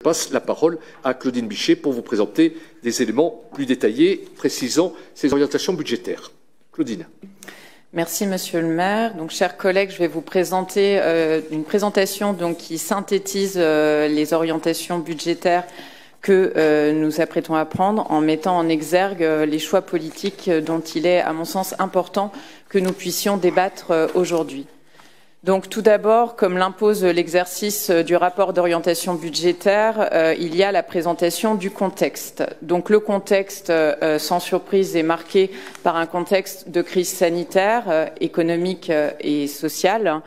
Je passe la parole à Claudine Bichet pour vous présenter des éléments plus détaillés précisant ces orientations budgétaires. Claudine. Merci Monsieur le maire. Donc, chers collègues, je vais vous présenter une présentation qui synthétise les orientations budgétaires que nous apprêtons à prendre en mettant en exergue les choix politiques dont il est, à mon sens, important que nous puissions débattre aujourd'hui. Donc tout d'abord, comme l'impose l'exercice du rapport d'orientation budgétaire, il y a la présentation du contexte. Donc le contexte, sans surprise, est marqué par un contexte de crise sanitaire, économique et sociale.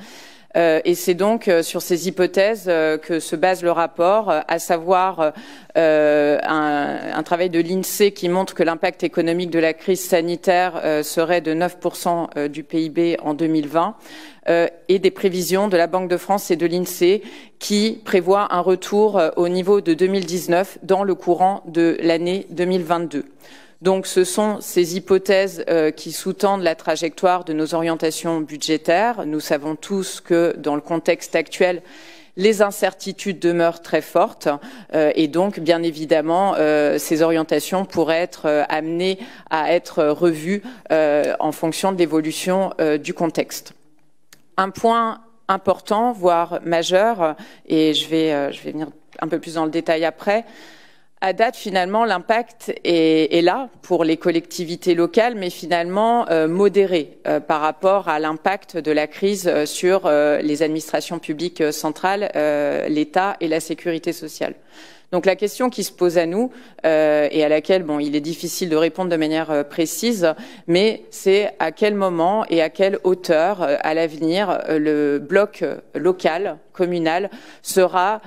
Et c'est donc sur ces hypothèses que se base le rapport, à savoir un travail de l'INSEE qui montre que l'impact économique de la crise sanitaire serait de 9% du PIB en 2020, et des prévisions de la Banque de France et de l'INSEE qui prévoient un retour au niveau de 2019 dans le courant de l'année 2022. Donc ce sont ces hypothèses qui sous-tendent la trajectoire de nos orientations budgétaires. Nous savons tous que dans le contexte actuel, les incertitudes demeurent très fortes et donc, bien évidemment, ces orientations pourraient être amenées à être revues en fonction de l'évolution du contexte. Un point important, voire majeur, et je vais venir un peu plus dans le détail après. À date, finalement, l'impact est là pour les collectivités locales, mais finalement modéré par rapport à l'impact de la crise sur les administrations publiques centrales, l'État et la sécurité sociale. Donc la question qui se pose à nous et à laquelle il est difficile de répondre de manière précise, mais c'est à quel moment et à quelle hauteur à l'avenir le bloc local, communal, sera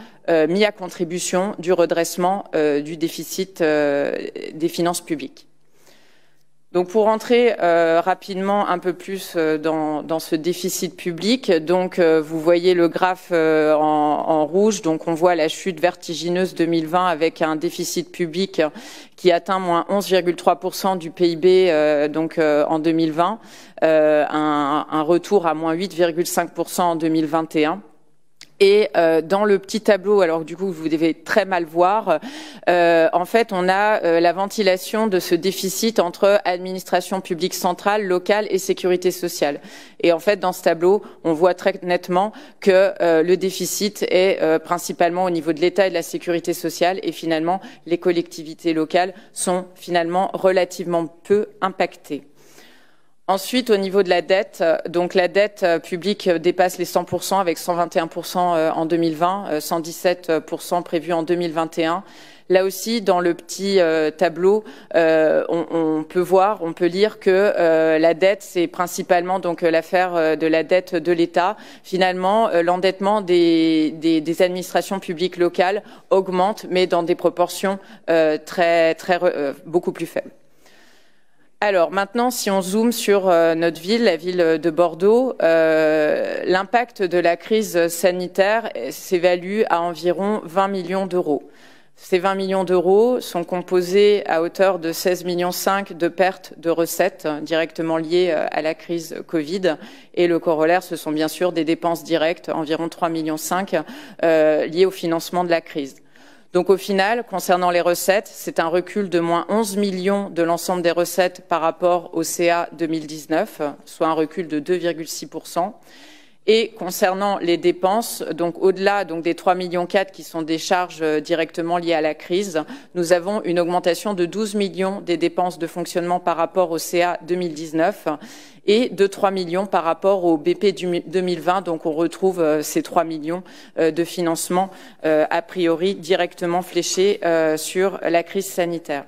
mis à contribution du redressement du déficit des finances publiques. Donc pour rentrer rapidement un peu plus dans ce déficit public, donc vous voyez le graphe en rouge, donc on voit la chute vertigineuse 2020 avec un déficit public qui atteint moins 11,3% du PIB en 2020, un retour à moins 8,5% en 2021. Et dans le petit tableau, alors du coup vous devez très mal voir, en fait on a la ventilation de ce déficit entre administration publique centrale, locale et sécurité sociale. Et en fait dans ce tableau, on voit très nettement que le déficit est principalement au niveau de l'État et de la sécurité sociale, et finalement les collectivités locales sont finalement relativement peu impactées. Ensuite, au niveau de la dette, donc la dette publique dépasse les 100% avec 121% en 2020, 117% prévu en 2021. Là aussi, dans le petit tableau, on peut lire que la dette, c'est principalement donc l'affaire de la dette de l'État. Finalement, l'endettement des administrations publiques locales augmente, mais dans des proportions beaucoup plus faibles. Alors maintenant, si on zoome sur notre ville, la ville de Bordeaux, l'impact de la crise sanitaire s'évalue à environ 20 millions d'euros. Ces 20 millions d'euros sont composés à hauteur de 16,5 millions de pertes de recettes directement liées à la crise Covid. Et le corollaire, ce sont bien sûr des dépenses directes, environ 3,5 millions, liées au financement de la crise. Donc au final, concernant les recettes, c'est un recul de moins 11 millions de l'ensemble des recettes par rapport au CA 2019, soit un recul de 2,6%. Et concernant les dépenses, donc au-delà des 3,4 millions qui sont des charges directement liées à la crise, nous avons une augmentation de 12 millions des dépenses de fonctionnement par rapport au CA 2019 et de 3 millions par rapport au BP 2020. Donc on retrouve ces 3 millions de financement a priori directement fléchés sur la crise sanitaire.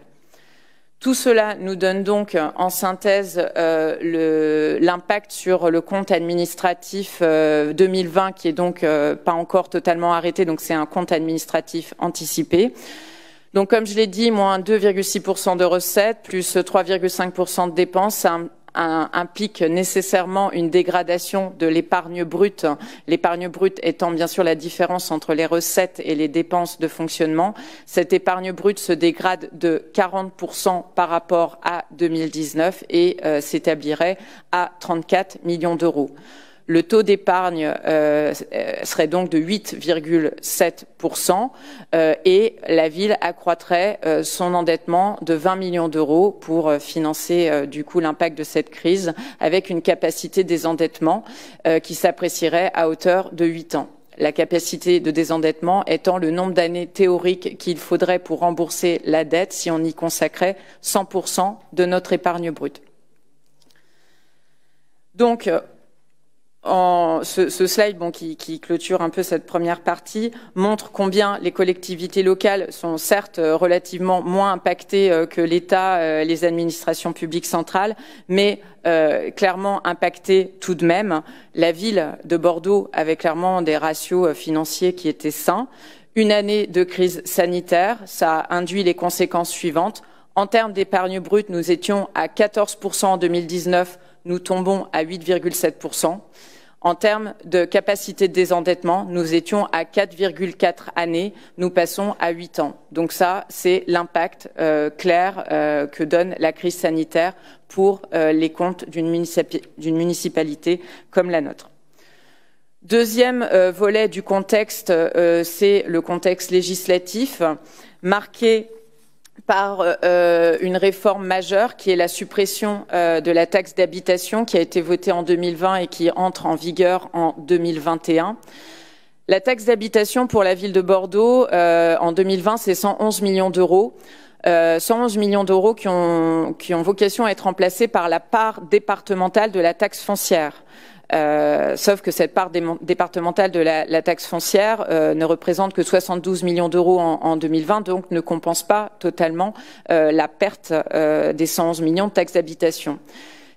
Tout cela nous donne donc en synthèse l'impact sur le compte administratif 2020 qui est donc pas encore totalement arrêté, donc c'est un compte administratif anticipé. Donc comme je l'ai dit, moins 2,6% de recettes plus 3,5% de dépenses, ça implique nécessairement une dégradation de l'épargne brute, l'épargne brute étant bien sûr la différence entre les recettes et les dépenses de fonctionnement. Cette épargne brute se dégrade de 40% par rapport à 2019 et s'établirait à 34 millions d'euros. Le taux d'épargne serait donc de 8,7% et la ville accroîtrait son endettement de 20 millions d'euros pour financer du coup l'impact de cette crise avec une capacité de désendettement qui s'apprécierait à hauteur de 8 ans. La capacité de désendettement étant le nombre d'années théoriques qu'il faudrait pour rembourser la dette si on y consacrait 100% de notre épargne brute. Donc, ce slide qui clôture un peu cette première partie montre combien les collectivités locales sont certes relativement moins impactées que l'État, les administrations publiques centrales, mais clairement impactées tout de même. La ville de Bordeaux avait clairement des ratios financiers qui étaient sains. Une année de crise sanitaire, ça induit les conséquences suivantes. En termes d'épargne brute, nous étions à 14% en 2019, nous tombons à 8,7%. En termes de capacité de désendettement, nous étions à 4,4 années, nous passons à 8 ans. Donc ça, c'est l'impact clair que donne la crise sanitaire pour les comptes d'une municipalité comme la nôtre. Deuxième volet du contexte, c'est le contexte législatif, marqué par une réforme majeure qui est la suppression de la taxe d'habitation qui a été votée en 2020 et qui entre en vigueur en 2021. La taxe d'habitation pour la ville de Bordeaux en 2020, c'est 111 millions d'euros. 111 millions d'euros qui ont vocation à être remplacés par la part départementale de la taxe foncière. Sauf que cette part départementale de la taxe foncière ne représente que 72 millions d'euros en 2020, donc ne compense pas totalement la perte des 111 millions de taxes d'habitation.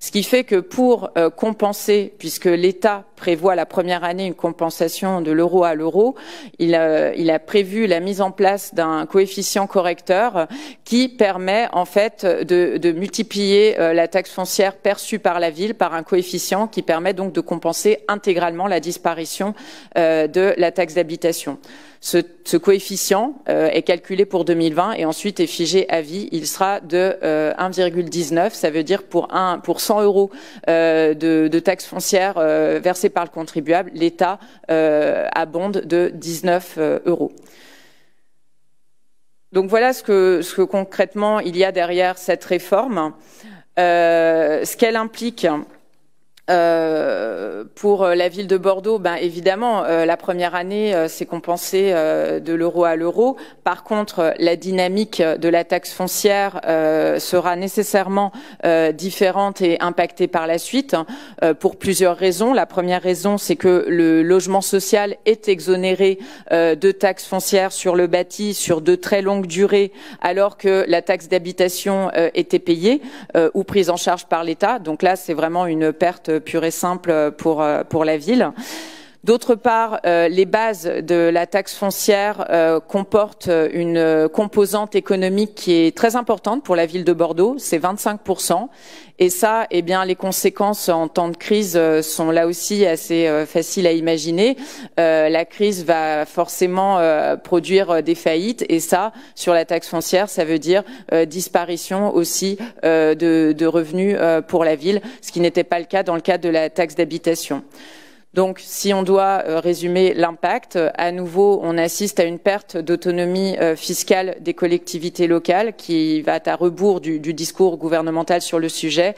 Ce qui fait que pour compenser, puisque l'État prévoit la première année une compensation de l'euro à l'euro, il a prévu la mise en place d'un coefficient correcteur qui permet en fait de multiplier la taxe foncière perçue par la ville par un coefficient qui permet donc de compenser intégralement la disparition de la taxe d'habitation. Ce coefficient est calculé pour 2020 et ensuite est figé à vie. Il sera de 1,19. Ça veut dire pour 100 euros de taxe foncière versée par le contribuable, l'État abonde de 19 euros. Donc voilà ce que concrètement il y a derrière cette réforme. Ce qu'elle implique pour la ville de Bordeaux, évidemment, la première année, c'est compensé de l'euro à l'euro. Par contre, la dynamique de la taxe foncière sera nécessairement différente et impactée par la suite pour plusieurs raisons. La première raison, c'est que le logement social est exonéré de taxes foncières sur le bâti sur de très longues durées, alors que la taxe d'habitation était payée ou prise en charge par l'État. Donc là, c'est vraiment une perte pure et simple pour la ville. D'autre part, les bases de la taxe foncière comportent une composante économique qui est très importante pour la ville de Bordeaux, c'est 25%. Et ça, eh bien, les conséquences en temps de crise sont là aussi assez faciles à imaginer. La crise va forcément produire des faillites et ça, sur la taxe foncière, ça veut dire disparition aussi de revenus pour la ville, ce qui n'était pas le cas dans le cadre de la taxe d'habitation. Donc, si on doit résumer l'impact, à nouveau, on assiste à une perte d'autonomie fiscale des collectivités locales qui va à rebours du discours gouvernemental sur le sujet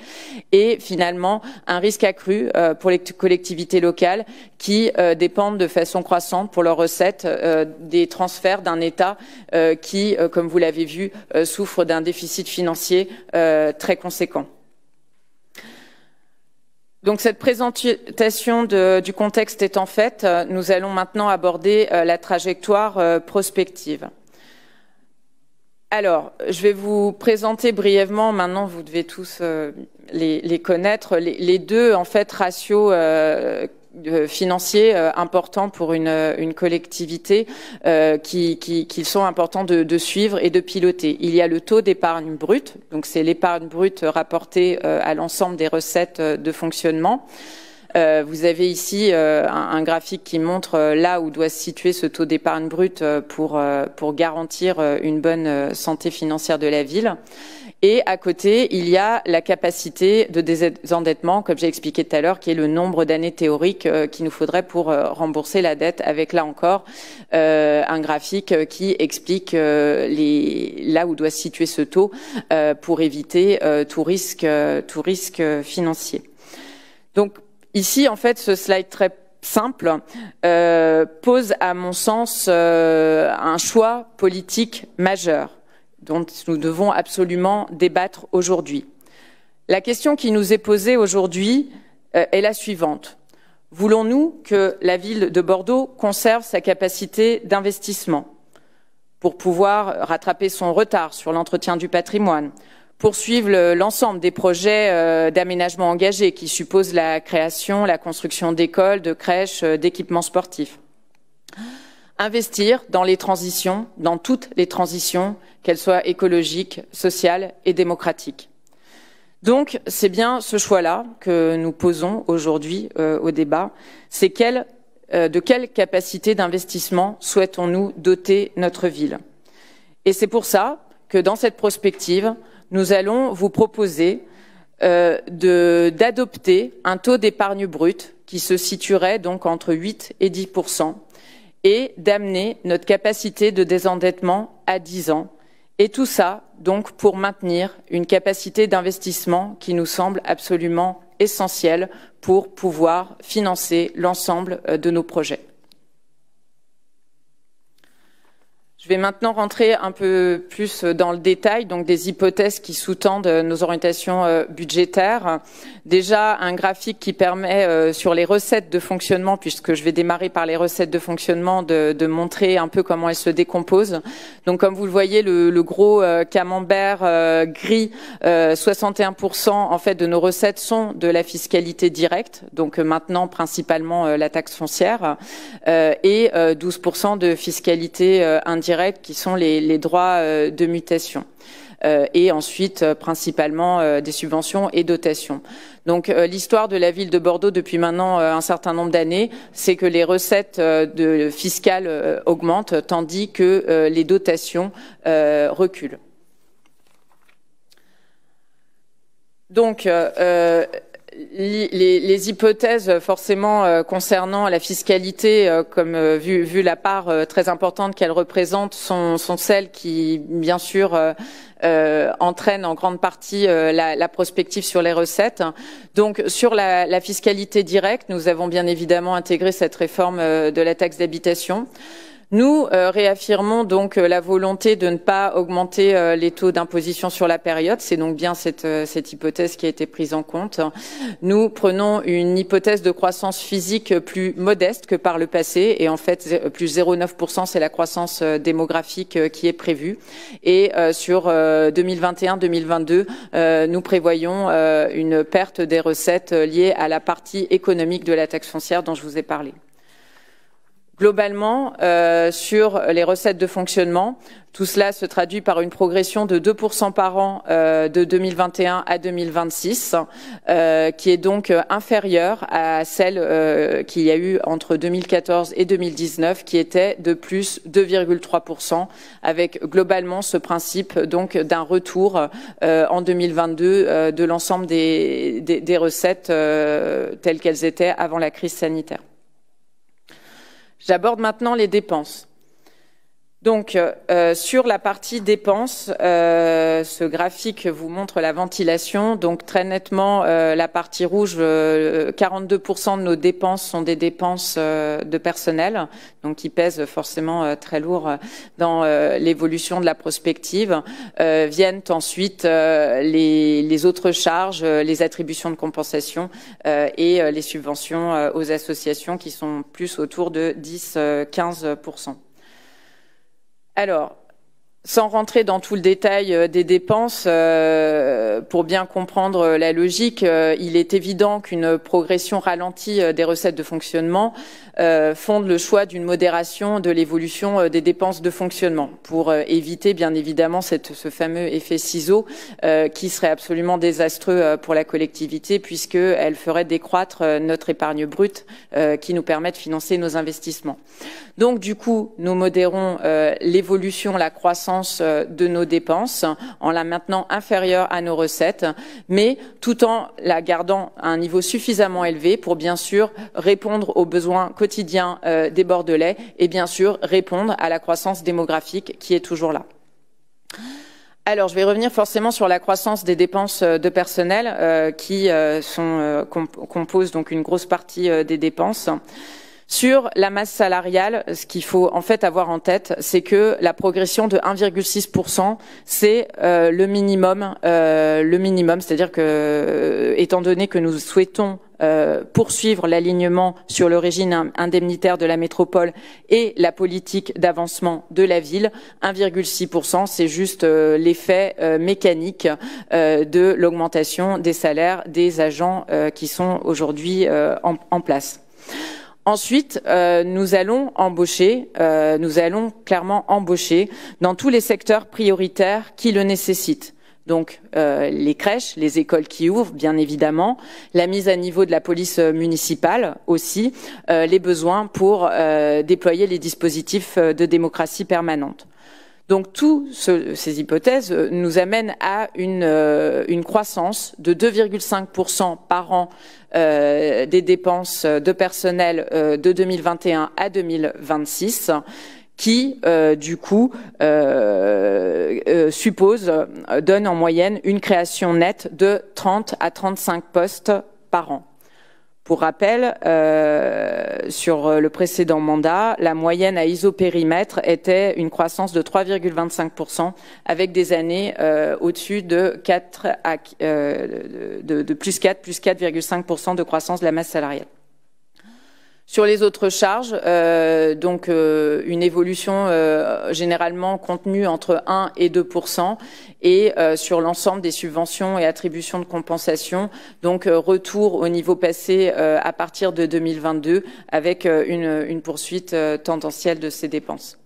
et finalement un risque accru pour les collectivités locales qui dépendent de façon croissante pour leurs recettes des transferts d'un État qui, comme vous l'avez vu, souffre d'un déficit financier très conséquent. Donc cette présentation du contexte étant faite, nous allons maintenant aborder la trajectoire prospective. Alors, je vais vous présenter brièvement, maintenant vous devez tous les connaître, les deux en fait ratios financiers importants pour une collectivité qui sont importants de suivre et de piloter. Il y a le taux d'épargne brute, donc c'est l'épargne brute rapportée à l'ensemble des recettes de fonctionnement. Vous avez ici un graphique qui montre là où doit se situer ce taux d'épargne brute pour garantir une bonne santé financière de la ville. Et à côté, il y a la capacité de désendettement, comme j'ai expliqué tout à l'heure, qui est le nombre d'années théoriques qu'il nous faudrait pour rembourser la dette, avec là encore un graphique qui explique là où doit se situer ce taux pour éviter tout risque financier. Donc ici, en fait, ce slide très simple pose, à mon sens, un choix politique majeur dont nous devons absolument débattre aujourd'hui. La question qui nous est posée aujourd'hui est la suivante. Voulons-nous que la ville de Bordeaux conserve sa capacité d'investissement pour pouvoir rattraper son retard sur l'entretien du patrimoine, poursuivre l'ensemble des projets d'aménagement engagés qui supposent la création, la construction d'écoles, de crèches, d'équipements sportifs? Investir dans les transitions, dans toutes les transitions, qu'elles soient écologiques, sociales et démocratiques. Donc, c'est bien ce choix-là que nous posons aujourd'hui au débat. C'est de quelle capacité d'investissement souhaitons-nous doter notre ville? Et c'est pour ça que dans cette prospective, nous allons vous proposer d'adopter un taux d'épargne brute qui se situerait donc entre 8 et 10%. Et d'amener notre capacité de désendettement à 10 ans. Et tout ça, donc, pour maintenir une capacité d'investissement qui nous semble absolument essentielle pour pouvoir financer l'ensemble de nos projets. Je vais maintenant rentrer un peu plus dans le détail, donc des hypothèses qui sous-tendent nos orientations budgétaires. Déjà, un graphique qui permet sur les recettes de fonctionnement, puisque je vais démarrer par les recettes de fonctionnement, de montrer un peu comment elles se décomposent. Donc, comme vous le voyez, le gros camembert gris, 61% en fait de nos recettes sont de la fiscalité directe, donc maintenant principalement la taxe foncière, et 12% de fiscalité indirecte, qui sont les droits de mutation. Et ensuite, principalement, des subventions et dotations. Donc, l'histoire de la ville de Bordeaux depuis maintenant un certain nombre d'années, c'est que les recettes fiscales augmentent, tandis que les dotations reculent. Donc, les hypothèses forcément concernant la fiscalité, comme vu la part très importante qu'elle représente, sont celles qui, bien sûr, entraînent en grande partie la prospective sur les recettes. Donc, sur la fiscalité directe, nous avons bien évidemment intégré cette réforme de la taxe d'habitation. Nous réaffirmons donc la volonté de ne pas augmenter les taux d'imposition sur la période. C'est donc bien cette hypothèse qui a été prise en compte. Nous prenons une hypothèse de croissance physique plus modeste que par le passé. Et en fait, plus 0,9%, c'est la croissance démographique qui est prévue. Et sur 2021-2022, nous prévoyons une perte des recettes liées à la partie économique de la taxe foncière dont je vous ai parlé. Globalement, sur les recettes de fonctionnement, tout cela se traduit par une progression de 2% par an de 2021 à 2026, qui est donc inférieure à celle qu'il y a eu entre 2014 et 2019, qui était de plus 2,3%, avec globalement ce principe donc d'un retour en 2022 de l'ensemble des recettes telles qu'elles étaient avant la crise sanitaire. J'aborde maintenant les dépenses. Donc, sur la partie dépenses, ce graphique vous montre la ventilation. Donc, très nettement, la partie rouge, 42% de nos dépenses sont des dépenses de personnel, donc qui pèsent forcément très lourd dans l'évolution de la prospective. Viennent ensuite les autres charges, les attributions de compensation et les subventions aux associations qui sont plus autour de 10-15%. Alors, Sans rentrer dans tout le détail des dépenses, pour bien comprendre la logique, il est évident qu'une progression ralentie des recettes de fonctionnement fonde le choix d'une modération de l'évolution des dépenses de fonctionnement pour éviter bien évidemment ce fameux effet ciseau qui serait absolument désastreux pour la collectivité puisqu'elle ferait décroître notre épargne brute qui nous permet de financer nos investissements. Donc du coup, nous modérons l'évolution, la croissance de nos dépenses en la maintenant inférieure à nos recettes, mais tout en la gardant à un niveau suffisamment élevé pour bien sûr répondre aux besoins quotidiens des Bordelais et bien sûr répondre à la croissance démographique qui est toujours là. Alors, je vais revenir forcément sur la croissance des dépenses de personnel qui composent donc une grosse partie des dépenses. Sur la masse salariale, ce qu'il faut en fait avoir en tête, c'est que la progression de 1,6%, c'est le minimum, c'est-à-dire que, étant donné que nous souhaitons poursuivre l'alignement sur le régime indemnitaire de la métropole et la politique d'avancement de la ville, 1,6%, c'est juste l'effet mécanique de l'augmentation des salaires des agents qui sont aujourd'hui en place. Ensuite, nous allons clairement embaucher dans tous les secteurs prioritaires qui le nécessitent. Donc, les crèches, les écoles qui ouvrent, bien évidemment, la mise à niveau de la police municipale aussi, les besoins pour déployer les dispositifs de démocratie permanente. Donc, toutes ces hypothèses nous amènent à une croissance de 2,5% par an des dépenses de personnel de 2021 à 2026, qui, du coup, donne en moyenne une création nette de 30 à 35 postes par an. Pour rappel, sur le précédent mandat, la moyenne à isopérimètre était une croissance de 3,25%, avec des années au-dessus de plus 4,5% de croissance de la masse salariale. Sur les autres charges, une évolution généralement contenue entre 1 et 2%, et sur l'ensemble des subventions et attributions de compensation, donc retour au niveau passé à partir de 2022, avec une poursuite tendancielle de ces dépenses.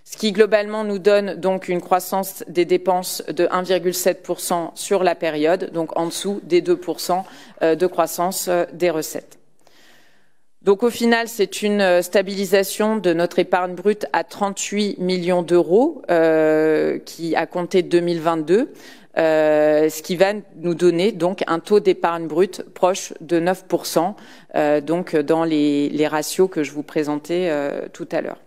Ce qui globalement nous donne donc une croissance des dépenses de 1,7% sur la période, donc en dessous des 2% de croissance des recettes. Donc au final, c'est une stabilisation de notre épargne brute à 38 millions d'euros qui a compté 2022, ce qui va nous donner donc un taux d'épargne brute proche de 9%, donc dans les ratios que je vous présentais tout à l'heure.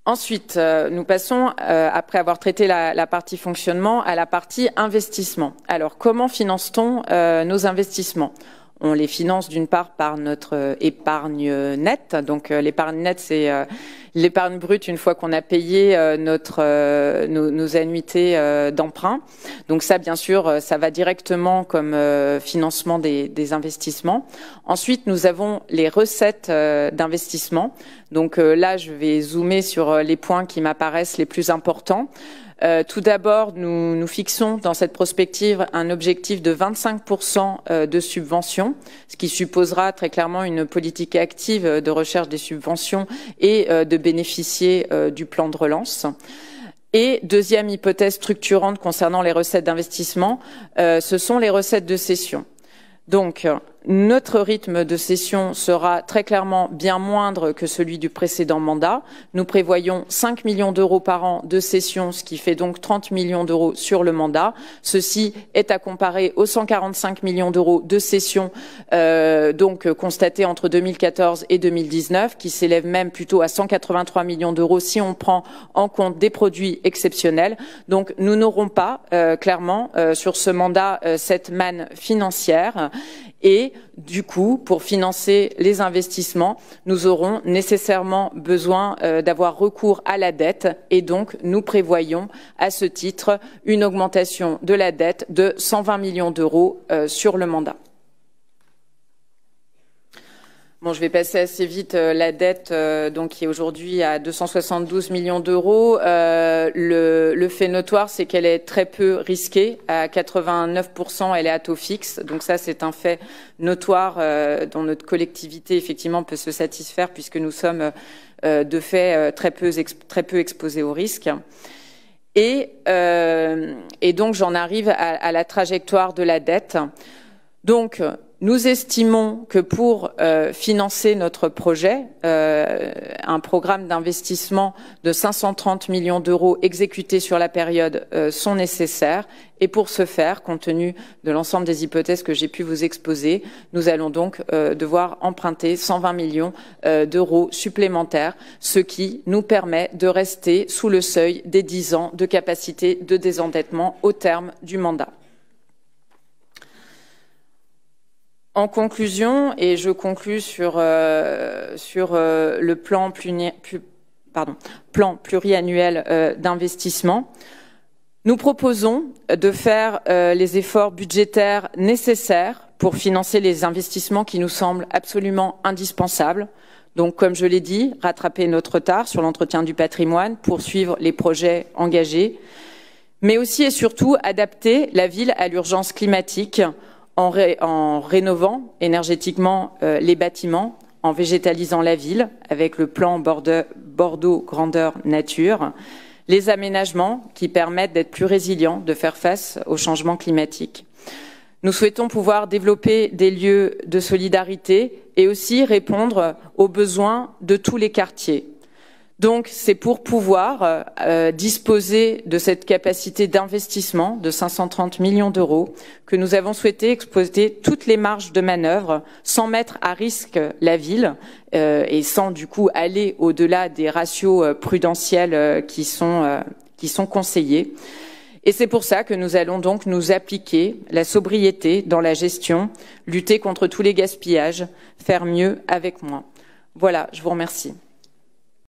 Ensuite, nous passons, après avoir traité la partie fonctionnement, à la partie investissement. Alors, comment finance-t-on nos investissements ? On les finance d'une part par notre épargne nette. Donc l'épargne nette, c'est l'épargne brute une fois qu'on a payé nos annuités d'emprunt. Donc ça, bien sûr, ça va directement comme financement des investissements. Ensuite, nous avons les recettes d'investissement. Donc là, je vais zoomer sur les points qui m'apparaissent les plus importants. Tout d'abord, nous fixons dans cette prospective un objectif de 25% de subventions, ce qui supposera très clairement une politique active de recherche des subventions et de bénéficier du plan de relance. Et deuxième hypothèse structurante concernant les recettes d'investissement, ce sont les recettes de cession. Donc, notre rythme de cession sera très clairement bien moindre que celui du précédent mandat. Nous prévoyons 5 millions d'euros par an de cession, ce qui fait donc 30 millions d'euros sur le mandat. Ceci est à comparer aux 145 millions d'euros de cession constatés entre 2014 et 2019, qui s'élèvent même plutôt à 183 millions d'euros si on prend en compte des produits exceptionnels. Donc, nous n'aurons pas clairement sur ce mandat cette manne financière. Et du coup, pour financer les investissements, nous aurons nécessairement besoin d'avoir recours à la dette et donc nous prévoyons à ce titre une augmentation de la dette de 120 millions d'euros sur le mandat. Bon, je vais passer assez vite. La dette, donc, qui est aujourd'hui à 272 millions d'euros. Le fait notoire, c'est qu'elle est très peu risquée. À 89%, elle est à taux fixe. Donc ça, c'est un fait notoire dont notre collectivité, effectivement, peut se satisfaire puisque nous sommes, de fait, très peu exposés au risque. Et donc, j'en arrive à la trajectoire de la dette. Donc, nous estimons que pour financer notre projet, un programme d'investissement de 530 millions d'euros exécutés sur la période sont nécessaires. Et pour ce faire, compte tenu de l'ensemble des hypothèses que j'ai pu vous exposer, nous allons donc devoir emprunter 120 millions d'euros supplémentaires, ce qui nous permet de rester sous le seuil des 10 ans de capacité de désendettement au terme du mandat. En conclusion, et je conclus sur le plan pluriannuel d'investissement, nous proposons de faire les efforts budgétaires nécessaires pour financer les investissements qui nous semblent absolument indispensables. Donc, comme je l'ai dit, rattraper notre retard sur l'entretien du patrimoine, poursuivre les projets engagés, mais aussi et surtout adapter la ville à l'urgence climatique en rénovant énergétiquement les bâtiments, en végétalisant la ville avec le plan Bordeaux Grandeur Nature, les aménagements qui permettent d'être plus résilients, de faire face au changement climatique. Nous souhaitons pouvoir développer des lieux de solidarité et aussi répondre aux besoins de tous les quartiers. Donc, c'est pour pouvoir disposer de cette capacité d'investissement de 530 millions d'euros que nous avons souhaité exploiter toutes les marges de manœuvre sans mettre à risque la ville et sans du coup aller au-delà des ratios prudentiels qui sont conseillés. Et c'est pour ça que nous allons donc nous appliquer la sobriété dans la gestion, lutter contre tous les gaspillages, faire mieux avec moins. Voilà, je vous remercie.